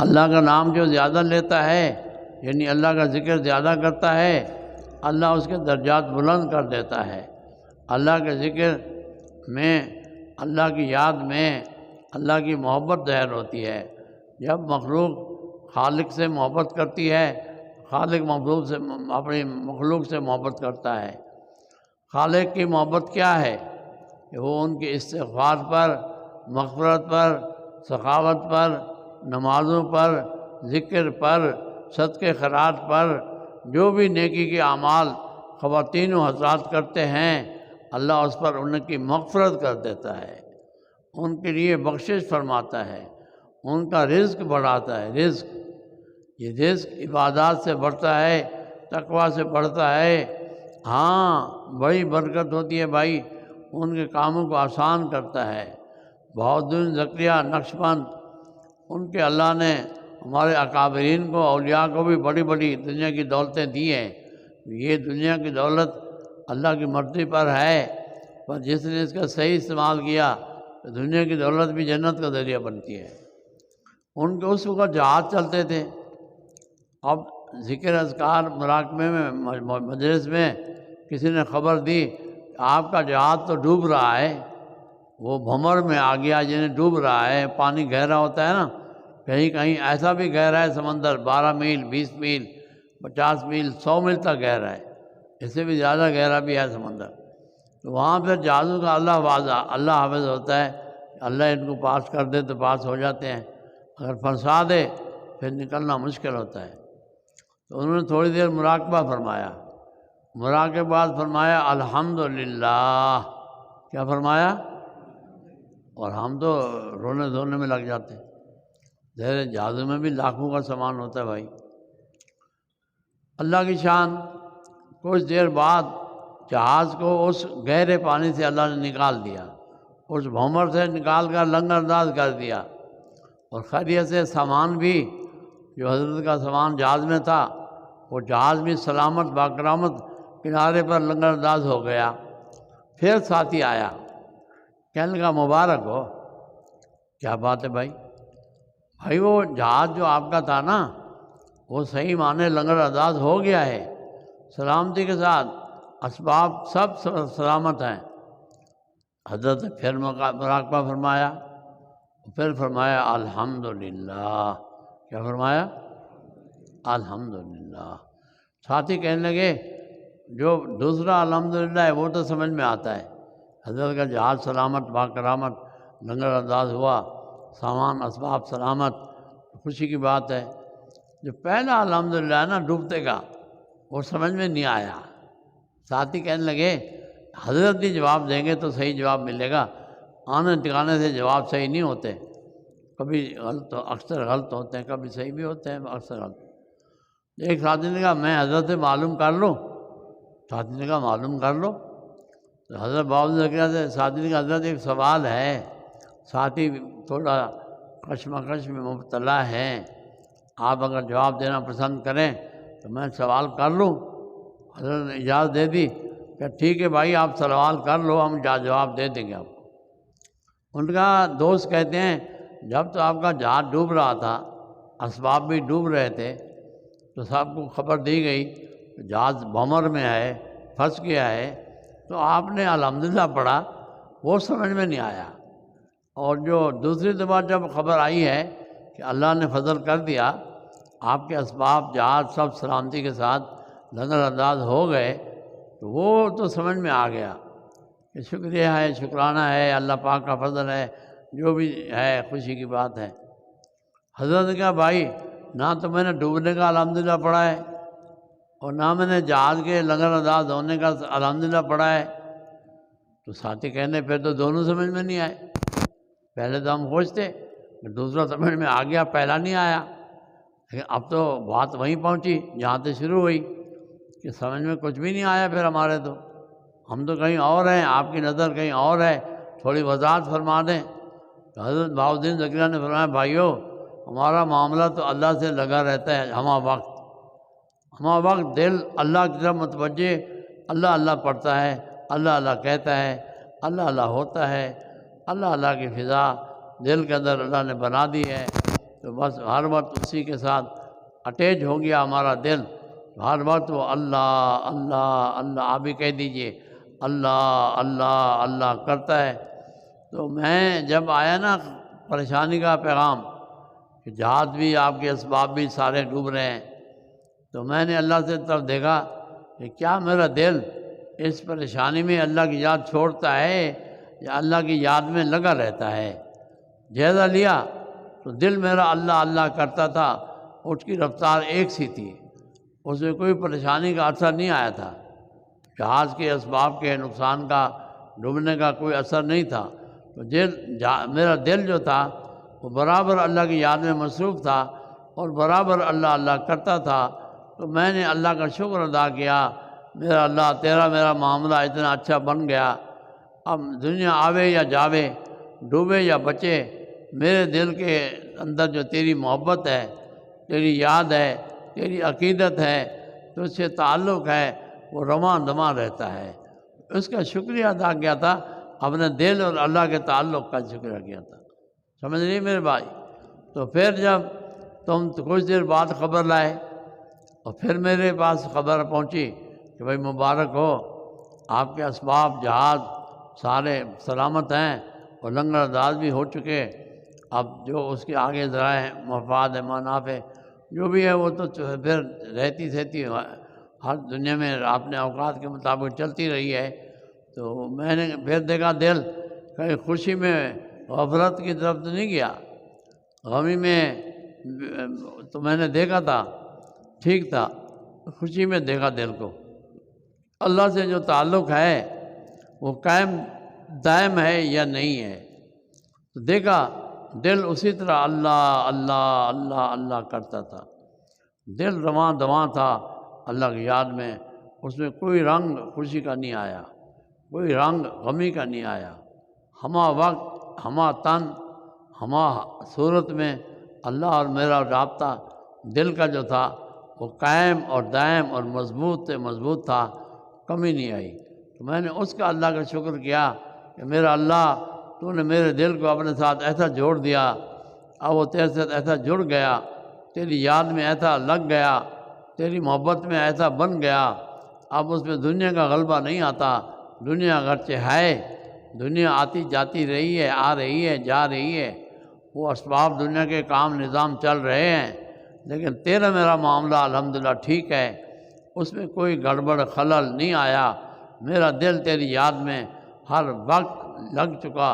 اللہ کا نام جو زیادہ لیتا ہے، یعنی اللہ کا ذکر زیادہ کرتا ہے، اللہ اس کے درجات بلند کر دیتا ہے۔ اللہ کے ذکر میں، اللہ کی یاد میں اللہ کی محبت ظاہر ہوتی ہے۔ جب مخلوق خالق سے محبت کرتی ہے، خالق مخلوق سے اپنی مخلوق سے محبت کرتا ہے۔ خالق کی محبت کیا ہے؟ کہ وہ ان کے استغفار پر، مغفرت پر، سخاوت پر، نمازوں پر، ذکر پر، صدقے خیرات پر، جو بھی نیکی کے اعمال خواتین و حضرات کرتے ہیں، اللہ اس پر ان کی مغفرت کر دیتا ہے، ان کے لیے بخشش فرماتا ہے، ان کا رزق بڑھاتا ہے۔ رزق، یہ رزق عبادات سے بڑھتا ہے، تقویٰ سے بڑھتا ہے۔ ہاں، بڑی برکت ہوتی ہے بھائی، ان کے کاموں کو آسان کرتا ہے۔ بہاؤالدین زکریا نقشبند، ان کے اللہ نے ہمارے اکابرین کو، اولیاء کو بھی بڑی بڑی دنیا کی دولتیں دی ہیں۔ یہ دنیا کی دولت اللہ کی مرضی پر ہے، پر جس نے اس کا صحیح استعمال کیا تو دنیا کی دولت بھی جنت کا ذریعہ بنتی ہے۔ ان کے اس وقت جہاز چلتے تھے۔ اب ذکر اذکار مراقبے میں مجلس میں کسی نے خبر دی آپ کا جہاز تو ڈوب رہا ہے، وہ بھمر میں آ گیا، یعنی ڈوب رہا ہے۔ پانی گہرا ہوتا ہے نا، کہیں کہیں ایسا بھی گہرا ہے سمندر، 12 میل، 20 میل، 50 میل، 100 میل تک گہرا ہے، اس سے بھی زیادہ گہرا بھی ہے سمندر۔ تو وہاں پھر جہازوں کا اللہ حافظ ہوتا ہے، اللہ ان کو پاس کر دے تو پاس ہو جاتے ہیں، اگر پھنسا دے پھر نکلنا مشکل ہوتا ہے۔ تو انہوں نے تھوڑی دیر مراقبہ فرمایا، مراقبے بعد فرمایا الحمدللہ۔ کیا فرمایا؟ اور ہم تو رونے دھونے میں لگ جاتے ہیں۔ ظاہر جہازوں میں بھی لاکھوں کا سامان ہوتا ہے بھائی۔ اللہ کی شان۔ کچھ دیر بعد جہاز کو اس گہرے پانی سے اللہ نے نکال دیا، اس بھومر سے نکال کر لنگر انداز کر دیا، اور خیریت سے سامان بھی جو حضرت کا سامان جہاز میں تھا، وہ جہاز بھی سلامت باکرامت کنارے پر لنگر انداز ہو گیا۔ پھر ساتھی آیا، کہنے لگا مبارک ہو۔ کیا بات ہے بھائی وہ جہاز جو آپ کا تھا نا، وہ صحیح معنی لنگر انداز ہو گیا ہے، سلامتی کے ساتھ، اسباب سب سلامت ہیں۔ حضرت پھر مراقبہ فرمایا، پھر فرمایا الحمدللہ۔ کیا فرمایا؟ الحمدللہ۔ ساتھی کہنے لگے جو دوسرا الحمدللہ ہے وہ تو سمجھ میں آتا ہے، حضرت کا جہاز سلامت باکرامت لنگر انداز ہوا، سامان اسباب سلامت، خوشی کی بات ہے۔ جو پہلا الحمدللہ ہے نا ڈوبتے کا، وہ سمجھ میں نہیں آیا۔ ساتھی کہنے لگے حضرت بھی جواب دیں گے تو صحیح جواب ملے گا، آنے ٹھکانے سے جواب صحیح نہیں ہوتے، کبھی غلط، اکثر غلط ہوتے ہیں، کبھی صحیح بھی ہوتے ہیں، اکثر غلط۔ ایک ساتھی نے کہا میں حضرت سے معلوم کر لوں؟ ساتھی نے کہا معلوم کر لو۔ تو حضرت بابا سے ساتھی نے کہا حضرت ایک سوال ہے، ساتھی تھوڑا کشمکش میں مبتلا ہیں، آپ اگر جواب دینا پسند کریں تو میں سوال کر لوں؟ حضرت نے اجازت دے دی کہ ٹھیک ہے بھائی آپ سوال کر لو، ہم جواب دے دیں گے آپ کو۔ ان کا دوست کہتے ہیں جب تو آپ کا جہاز ڈوب رہا تھا، اسباب بھی ڈوب رہے تھے، تو سب کو خبر دی گئی کہ جہاز بھمر میں ہے، پھنس گیا ہے، تو آپ نے الحمدللہ پڑھا، وہ سمجھ میں نہیں آیا۔ اور جو دوسری دفعہ جب خبر آئی ہے کہ اللہ نے فضل کر دیا، آپ کے اسباب جہاز سب سلامتی کے ساتھ لنگر انداز ہو گئے، تو وہ تو سمجھ میں آ گیا کہ شکریہ ہے، شکرانہ ہے، اللہ پاک کا فضل ہے، جو بھی ہے خوشی کی بات ہے۔ حضرت نے کہا بھائی نہ تو میں نے ڈوبنے کا الحمدللہ پڑھا ہے، اور نہ میں نے جہاز کے لنگر انداز ہونے کا الحمدللہ پڑھا ہے۔ تو ساتھی کہنے پھر تو دونوں سمجھ میں نہیں آئے، پہلے تو ہم خوش تھے کہ دوسرا سمجھ میں آ گیا، پہلا نہیں آیا، لیکن اب تو بات وہیں پہنچی جہاں سے شروع ہوئی کہ سمجھ میں کچھ بھی نہیں آیا پھر ہمارے، تو ہم تو کہیں اور ہیں، آپ کی نظر کہیں اور ہے، تھوڑی وضاحت فرما دیں۔ تو حضرت بہاؤالدین زکریا نے فرمایا بھائیو ہمارا معاملہ تو اللہ سے لگا رہتا ہے، ہمہ وقت دل اللہ کی طرف متوجہ، اللہ اللہ پڑھتا ہے، اللہ اللہ کہتا ہے، اللہ اللہ ہوتا ہے، اللہ اللہ کی فضا دل کے اندر اللہ نے بنا دی ہے۔ تو بس ہر وقت اسی کے ساتھ اٹیچ ہو گیا ہمارا دل، ہر وقت وہ اللہ اللہ اللہ، آپ بھی کہہ دیجئے اللہ اللہ اللہ کرتا ہے۔ تو میں جب آیا نا پریشانی کا پیغام کہ جہاز بھی آپ کے اسباب بھی سارے ڈوب رہے ہیں، تو میں نے اللہ سے طرف دیکھا کہ کیا میرا دل اس پریشانی میں اللہ کی یاد چھوڑتا ہے یا اللہ کی یاد میں لگا رہتا ہے۔ جائزہ لیا تو دل میرا اللہ اللہ کرتا تھا، اس کی رفتار ایک سی تھی، اس میں کوئی پریشانی کا اثر نہیں آیا تھا، جہاز کے اسباب کے نقصان کا ڈوبنے کا کوئی اثر نہیں تھا۔ تو میرا دل جو تھا وہ برابر اللہ کی یاد میں مصروف تھا اور برابر اللہ اللہ کرتا تھا۔ تو میں نے اللہ کا شکر ادا کیا، میرا اللہ تیرا میرا معاملہ اتنا اچھا بن گیا، اب دنیا آوے یا جاوے، ڈوبے یا بچے، میرے دل کے اندر جو تیری محبت ہے، تیری یاد ہے، تیری عقیدت ہے، تجھ سے تعلق ہے، وہ رواں دواں رہتا ہے۔ اس کا شکریہ ادا کیا تھا، اپنے دل اور اللہ کے تعلق کا شکریہ کیا تھا، سمجھ رہی میرے بھائی؟ تو پھر جب تم کچھ دیر بعد خبر لائے اور پھر میرے پاس خبر پہنچی کہ بھائی مبارک ہو، آپ کے اسباب جہاز سارے سلامت ہیں اور لنگر انداز بھی ہو چکے، اب جو اس کے آگے ذرائع مفاد منافع جو بھی ہے وہ تو پھر رہتی ہر دنیا میں اپنے اوقات کے مطابق چلتی رہی ہے۔ تو میں نے پھر دیکھا دل کہیں خوشی میں غفلت کی طرف تو نہیں گیا، غمی میں تو میں نے دیکھا تھا ٹھیک تھا، خوشی میں دیکھا دل کو۔ اللہ سے جو تعلق ہے وہ قائم دائم ہے یا نہیں ہے، تو دیکھا دل اسی طرح اللہ اللہ اللہ اللہ کرتا تھا، دل رواں دواں تھا اللہ کی یاد میں، اس میں کوئی رنگ خوشی کا نہیں آیا، کوئی رنگ غمی کا نہیں آیا، ہمہ وقت ہمہ تن ہمہ صورت میں اللہ اور میرا رابطہ دل کا جو تھا وہ قائم اور دائم اور مضبوط سے مضبوط تھا، کمی نہیں آئی۔ تو میں نے اس کا اللہ کا شکر کیا کہ میرا اللہ تو نے میرے دل کو اپنے ساتھ ایسا جوڑ دیا، اب وہ تیرے ساتھ ایسا جڑ گیا، تیری یاد میں ایسا لگ گیا، تیری محبت میں ایسا بن گیا، اب اس میں دنیا کا غلبہ نہیں آتا۔ دنیا اگرچہ ہے، دنیا آتی جاتی رہی ہے، آ رہی ہے، جا رہی ہے، وہ اسباب دنیا کے کام نظام چل رہے ہیں، لیکن تیرا میرا معاملہ الحمدللہ ٹھیک ہے، اس میں کوئی گڑبڑ خلل نہیں آیا۔ میرا دل تیری یاد میں ہر وقت لگ چکا،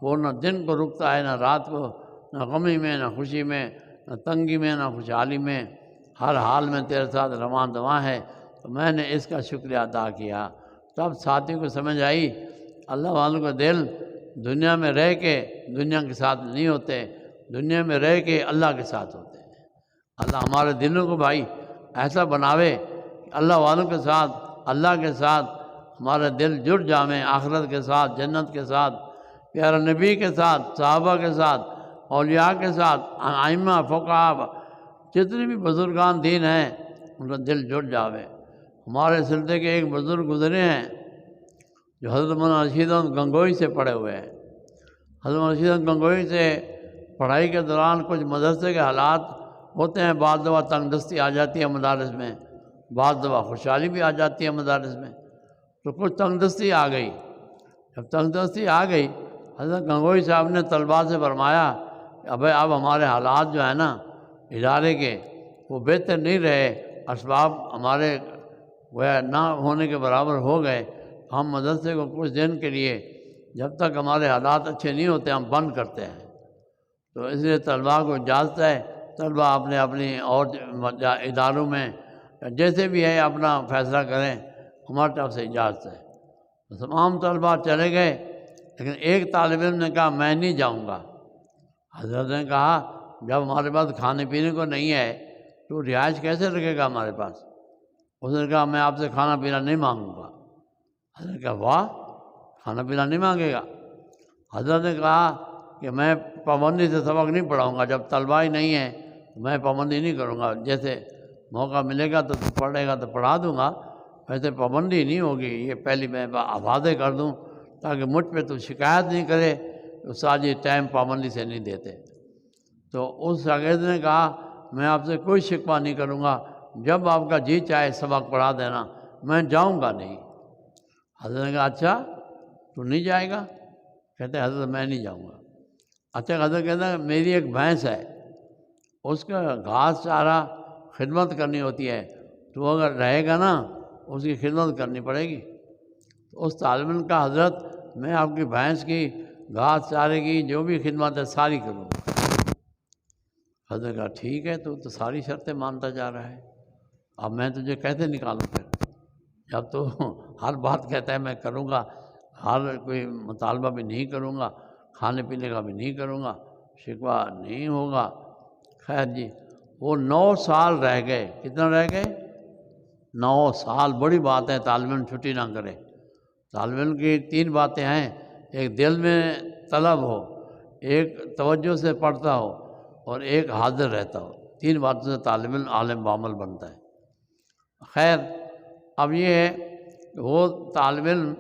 وہ نہ دن کو رکتا ہے نہ رات کو، نہ غمی میں نہ خوشی میں، نہ تنگی میں نہ خوشحالی میں، ہر حال میں تیرے ساتھ رواں دواں ہے۔ تو میں نے اس کا شکریہ ادا کیا۔ تب ساتھی کو سمجھ آئی اللہ والوں کا دل دنیا میں رہ کے دنیا کے ساتھ نہیں ہوتے، دنیا میں رہ کے اللہ کے ساتھ ہوتے ہیں۔ اللہ ہمارے دلوں کو بھائی ایسا بناوے کہ اللہ والوں کے ساتھ، اللہ کے ساتھ ہمارا دل جڑ جامے، آخرت کے ساتھ، جنت کے ساتھ، پیارے نبی کے ساتھ، صحابہ کے ساتھ، اولیاء کے ساتھ، ائمہ فقہاء، جتنے بھی بزرگان دین ہیں ان کا دل جڑ جاوے۔ ہمارے سلسلے کے ایک بزرگ گزرے ہیں جو حضرت مولانا رشید احمد گنگوئی سے پڑھے ہوئے ہیں۔ حضرت مولانا رشید احمد گنگوئی سے پڑھائی کے دوران کچھ مدرسے کے حالات ہوتے ہیں، بعض دفعہ تنگ دستی آ جاتی ہے مدارس میں، بعض دفعہ خوشحالی بھی آ جاتی ہے مدارس میں۔ تو کچھ تنگ دستی آ گئی، جب تنگ دستی آ گئی حضرت گنگوئی صاحب نے طلباء سے فرمایا کہ اب ہمارے حالات جو ہیں نا ادارے کے وہ بہتر نہیں رہے، اسباب ہمارے وہ نہ ہونے کے برابر ہو گئے، ہم مدرسے کو کچھ دن کے لیے جب تک ہمارے حالات اچھے نہیں ہوتے ہم بند کرتے ہیں۔ تو اس لیے طلباء کو اجازت ہے، طلباء اپنے اور اداروں میں جیسے بھی ہے اپنا فیصلہ کریں، ہماری طرف سے اجازت ہے۔ تمام طلباء چلے گئے، لیکن ایک طالب علم نے کہا میں نہیں جاؤں گا۔ حضرت نے کہا جب ہمارے پاس کھانے پینے کو نہیں ہے تو رہائش کیسے رکھے گا ہمارے پاس؟ اس نے کہا میں آپ سے کھانا پینا نہیں مانگوں گا۔ حضرت نے کہا واہ، کھانا پینا نہیں مانگے گا؟ حضرت نے کہا کہ میں پابندی سے سبق نہیں پڑھاؤں گا، جب طلباء ہی نہیں ہیں میں پابندی نہیں کروں گا، جیسے موقع ملے گا تو پڑھے گا تو پڑھا دوں گا، ویسے پابندی نہیں ہوگی، یہ پہلی میں واضح کر دوں تاکہ مجھ پہ تو شکایت نہیں کرے، استاد جی ٹائم پابندی سے نہیں دیتے۔ تو اس شاگرد نے کہا میں آپ سے کوئی شکوہ نہیں کروں گا، جب آپ کا جی چاہے سبق پڑھا دینا، میں جاؤں گا نہیں۔ حضرت نے کہا اچھا تو نہیں جائے گا؟ کہتے حضرت میں نہیں جاؤں گا۔ اچھا حضرت کہتا ہے میری ایک بھینس ہے، اس کا گھاس چارہ خدمت کرنی ہوتی ہے، تو اگر رہے گا نا اس کی خدمت کرنی پڑے گی۔ تو اس طالب علم کا حضرت میں آپ کی بھینس کی گھاس چارے کی جو بھی خدمت ہے ساری کروں گا۔ حضرت کہا ٹھیک ہے، تو ساری شرطیں مانتا جا رہا ہے، اب میں تجھے کیسے نکالوں پھر؟ جب تو ہر بات کہتا ہے میں کروں گا، ہر کوئی مطالبہ بھی نہیں کروں گا، کھانے پینے کا بھی نہیں کروں گا، شکوہ نہیں ہوگا۔ خیر جی، وہ 9 سال رہ گئے۔ کتنا رہ گئے؟ 9 سال۔ بڑی بات ہے طالب علم چھٹی نہ کرے۔ طالب علم کی 3 باتیں ہیں، ایک دل میں طلب ہو، ایک توجہ سے پڑھتا ہو، اور ایک حاضر رہتا ہو۔ 3 باتوں سے طالب علم عالم بعمل بنتا ہے۔ خیر اب یہ ہے کہ وہ طالب علم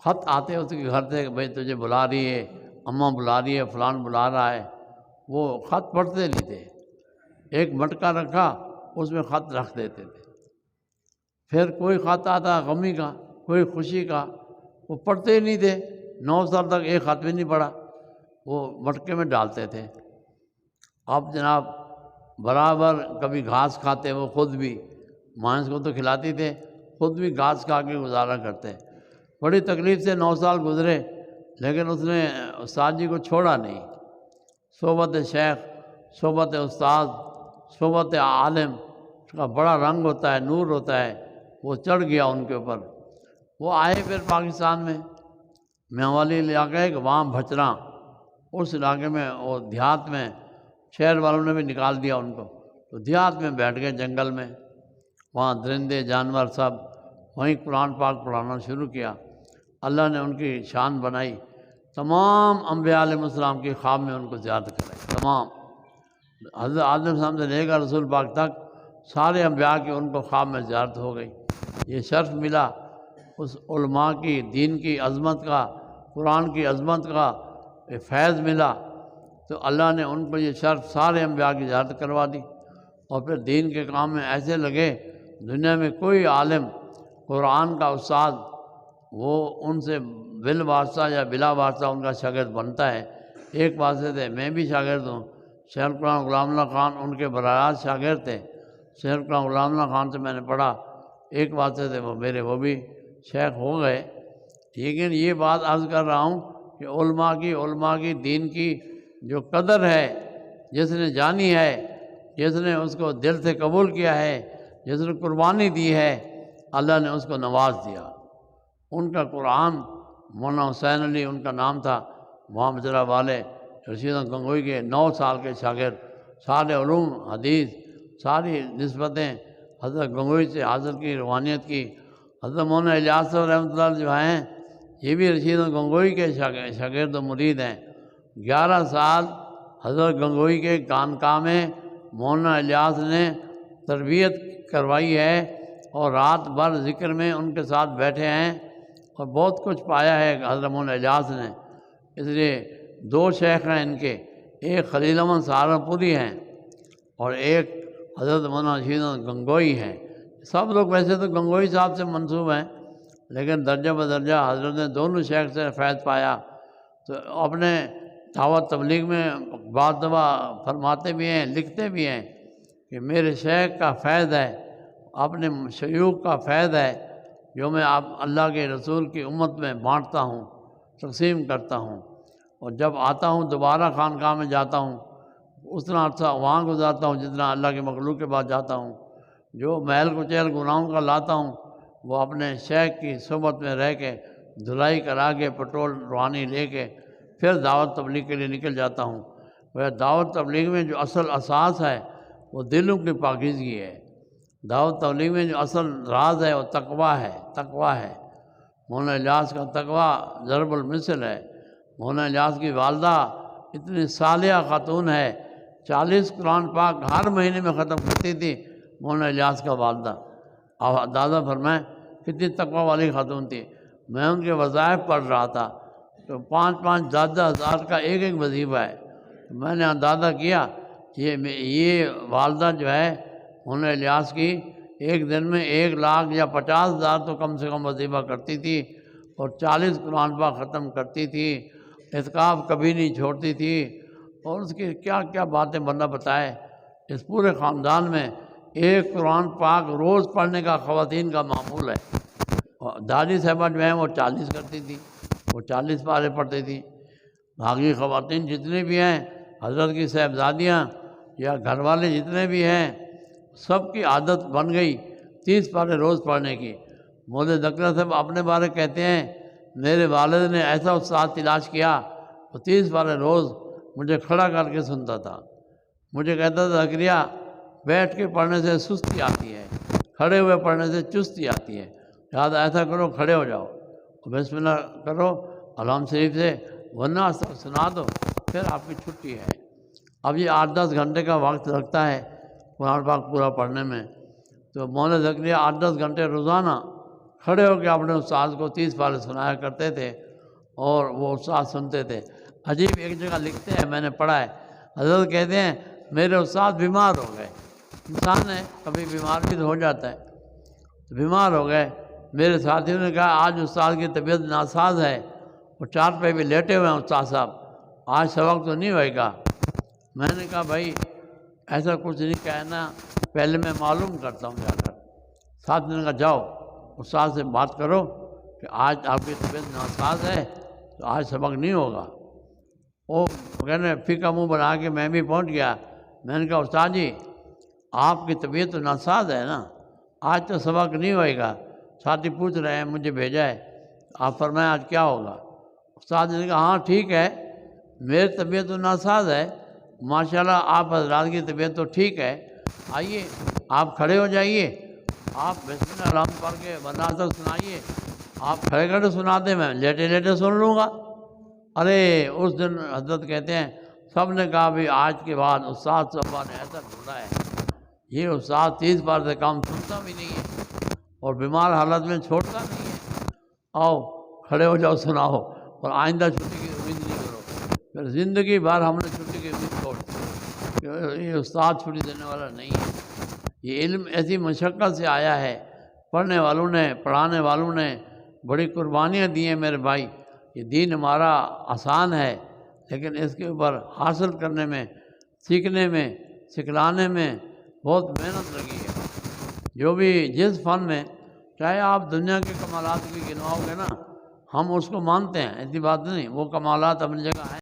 خط آتے اس کے گھر سے کہ بھائی تجھے بلا رہی ہے، اماں بلا رہی ہے، فلان بلا رہا ہے، وہ خط پڑھتے نہیں تھے، ایک مٹکا رکھا اس میں خط رکھ دیتے تھے۔ پھر کوئی خط آتا غمی کا، کوئی خوشی کا، وہ پڑھتے ہی نہیں تھے۔ 9 سال تک ایک خط بھی نہیں پڑھا، وہ مٹکے میں ڈالتے تھے۔ اب جناب برابر کبھی گھاس کھاتے وہ خود بھی، مائنس کو تو کھلاتی تھے، خود بھی گھاس کھا کے گزارا کرتے۔ بڑی تکلیف سے 9 سال گزرے، لیکن اس نے استاد جی کو چھوڑا نہیں۔ صحبت شیخ، صحبت استاد، صحبت عالم، اس کا بڑا رنگ ہوتا ہے، نور ہوتا ہے، وہ چڑھ گیا ان کے اوپر۔ وہ آئے پھر پاکستان میں، میاوالی علاقہ ہے کہ وہاں بھچراں، اس علاقے میں وہ دیہات میں، شہر والوں نے بھی نکال دیا ان کو، تو دیہات میں بیٹھ گئے جنگل میں، وہاں درندے جانور سب، وہیں قرآن پاک پڑھانا شروع کیا۔ اللہ نے ان کی شان بنائی، تمام انبیاء علیہ السلام کی خواب میں ان کو زیارت کرائی، تمام حضرت آدم السلام سے لے کر رسول پاک تک سارے انبیاء کی ان کو خواب میں زیارت ہو گئی۔ یہ شرف ملا اس علماء کی، دین کی عظمت کا، قرآن کی عظمت کا فیض ملا، تو اللہ نے ان کو یہ شرف سارے انبیاء کی زیارت کروا دی، اور پھر دین کے کام میں ایسے لگے، دنیا میں کوئی عالم قرآن کا استاد وہ ان سے بالواسطہ یا بلا واسطہ ان کا شاگرد بنتا ہے۔ ایک واسطے تھے، میں بھی شاگرد ہوں، شیخ القرآن غلام اللہ خان ان کے براہ راست شاگرد تھے، شیخ القرآن غلام اللہ خان سے میں نے پڑھا، ایک واسطے تھے وہ میرے، وہ بھی شیخ ہو گئے۔ لیکن یہ بات عرض کر رہا ہوں کہ علماء کی دین کی جو قدر ہے، جس نے جانی ہے، جس نے اس کو دل سے قبول کیا ہے، جس نے قربانی دی ہے، اللہ نے اس کو نواز دیا۔ ان کا قرآن، مولانا حسین علی ان کا نام تھا، وہاں مجرا والے رشید گنگوئی کے 9 سال کے شاگرد، سارے علوم حدیث ساری نسبتیں حضرت گنگوئی سے حاصل کی، روحانیت کی۔ حضرت مولانا الیاس صاحب رحمۃ اللہ علیہ جو ہیں، یہ بھی رشید گنگوئی کے شاگرد و مرید ہیں۔ 11 سال حضرت گنگوئی کے خانقاہ میں مولانا الیاس نے تربیت کروائی ہے، اور رات بھر ذکر میں ان کے ساتھ بیٹھے ہیں، اور بہت کچھ پایا ہے حضرت مولانا الیاس نے۔ اس لیے 2 شیخ ہیں ان کے، ایک خلیل احمد سہارنپوری ہیں، اور ایک حضرت مولانا رشید گنگوئی ہیں۔ سب لوگ ویسے تو گنگوئی صاحب سے منسوب ہیں، لیکن درجہ بدرجہ حضرت نے دونوں شیخ سے فیض پایا۔ تو اپنے دعوت تبلیغ میں بعض دفعہ فرماتے بھی ہیں، لکھتے بھی ہیں کہ میرے شیخ کا فیض ہے، اپنے شیوخ کا فیض ہے، جو میں اللہ کے رسول کی امت میں بانٹتا ہوں، تقسیم کرتا ہوں، اور جب آتا ہوں دوبارہ خانقاہ میں جاتا ہوں، اتنا عرصہ وہاں گزارتا ہوں جتنا اللہ کے مخلوق کے پاس جاتا ہوں۔ جو محل کچیل گناہوں کا لاتا ہوں، وہ اپنے شیخ کی صحبت میں رہ کے دھلائی کرا کے پٹرول روحانی لے کے پھر دعوت تبلیغ کے لیے نکل جاتا ہوں۔ وہ دعوت تبلیغ میں جو اصل اساس ہے وہ دلوں کی پاکیزگی ہے۔ دعوت تبلیغ میں جو اصل راز ہے وہ تقویٰ ہے۔ مولانا الیاس کا تقویٰ ضرب المثل ہے۔ مولانا الیاس کی والدہ اتنی صالحہ خاتون ہے، 40 قرآن پاک ہر مہینے میں ختم کرتی تھی مولانا الیاس کا والدہ۔ اب دادا فرمائیں کتنی تقویٰ والی خاتون تھی۔ میں ان کے وظائف پڑھ رہا تھا تو 5-5 10-10 ہزار کا ایک وظیفہ ہے، تو میں نے اندازہ کیا یہ والدہ جو ہے انہوں نے الیاس کی ایک دن میں 1,00,000 یا 50,000 تو کم سے کم وظیفہ کرتی تھی اور 40 قرآن پاک ختم کرتی تھی، اعتکاف کبھی نہیں چھوڑتی تھی، اور اس کی کیا کیا باتیں بندہ بتائے۔ اس پورے خاندان میں ایک قرآن پاک روز پڑھنے کا خواتین کا معمول ہے۔ اور دادی صاحبہ جو ہیں وہ 40 کرتی تھی، وہ 40 پارے پڑھتی تھی۔ باقی خواتین جتنے بھی ہیں، حضرت کی صاحبزادیاں یا گھر والے جتنے بھی ہیں، سب کی عادت بن گئی 30 پارے روز پڑھنے کی۔ مولوی ذکر صاحب اپنے بارے کہتے ہیں، میرے والد نے ایسا استاد تلاش کیا تو 30 پارے روز مجھے کھڑا کر کے سنتا تھا۔ مجھے کہتا تھا زکریا بیٹھ کے پڑھنے سے سستی آتی ہے، کھڑے ہوئے پڑھنے سے چستی آتی ہے، لہٰذا ایسا کرو کھڑے ہو جاؤ، بسم اللہ کرو الحمد شریف سے، ورنہ سنا دو، پھر آپ کی چھٹی ہے۔ اب یہ 8-10 گھنٹے کا وقت لگتا ہے قرآن پاک پورا پڑھنے میں، تو مولانا زکریا 8-10 گھنٹے روزانہ کھڑے ہو کے اپنے استاد کو 30 پارے سنایا کرتے تھے، اور وہ استاد سنتے تھے۔ عجیب ایک جگہ لکھتے ہیں، میں نے پڑھا ہے، حضرت کہتے ہیں میرے استاد بیمار ہو گئے، انسان ہے کبھی بیمار بھی تو ہو جاتا ہے، تو بیمار ہو گئے۔ میرے ساتھیوں نے کہا آج استاد کی طبیعت ناساز ہے، وہ چار پہ بھی لیٹے ہوئے ہیں استاد صاحب، آج سبق تو نہیں ہوئے گا۔ میں نے کہا بھائی ایسا کچھ نہیں کہنا، پہلے میں معلوم کرتا ہوں جا کر۔ ساتھی نے کہا جاؤ استاد سے بات کرو کہ آج آپ کی طبیعت ناساز ہے تو آج سبق نہیں ہوگا۔ وہ کہنے پھیکا منہ بنا کے میں بھی پہنچ گیا۔ میں نے کہا استاد جی آپ کی طبیعت تو ناساز ہے نا، آج تو سبق نہیں ہوئے گا۔ ساتھی پوچھ رہے ہیں مجھے بھیجا ہے، آپ فرمائیں آج کیا ہوگا؟ استاد نے کہا ہاں ٹھیک ہے، میری طبیعت تو ناساز ہے، ماشاءاللہ آپ حضرات کی طبیعت تو ٹھیک ہے، آئیے آپ کھڑے ہو جائیے، آپ بسم اللہ الحمد پڑھ کے ورنہ تک سنائیے، آپ کھڑے کھڑے سنا دیں میں لیٹے لیٹے سن لوں گا۔ ارے اس دن حضرت کہتے ہیں سب نے کہا بھی آج کے بعد استاد صاحبہ نے ایسا ڈھونڈا ہے، یہ استاد 30 بار سے کام سنتا بھی نہیں ہے اور بیمار حالت میں چھوڑتا نہیں ہے، آؤ کھڑے ہو جاؤ سناؤ، اور آئندہ چھٹی کی امید نہیں کرو۔ پھر زندگی بھر ہم نے چھٹی کی امید چھوڑ دی کہ یہ استاد چھٹی دینے والا نہیں ہے۔ یہ علم ایسی مشقت سے آیا ہے، پڑھنے والوں نے پڑھانے والوں نے بڑی قربانیاں دی ہیں میرے بھائی۔ یہ دین ہمارا آسان ہے، لیکن اس کے اوپر حاصل کرنے میں، سیکھنے میں، سکھلانے میں بہت محنت لگی ہے۔ جو بھی جس فن میں، چاہے آپ دنیا کے کمالات بھی گنواؤ گے نا، ہم اس کو مانتے ہیں، ایسی بات نہیں، وہ کمالات اپنی جگہ ہیں۔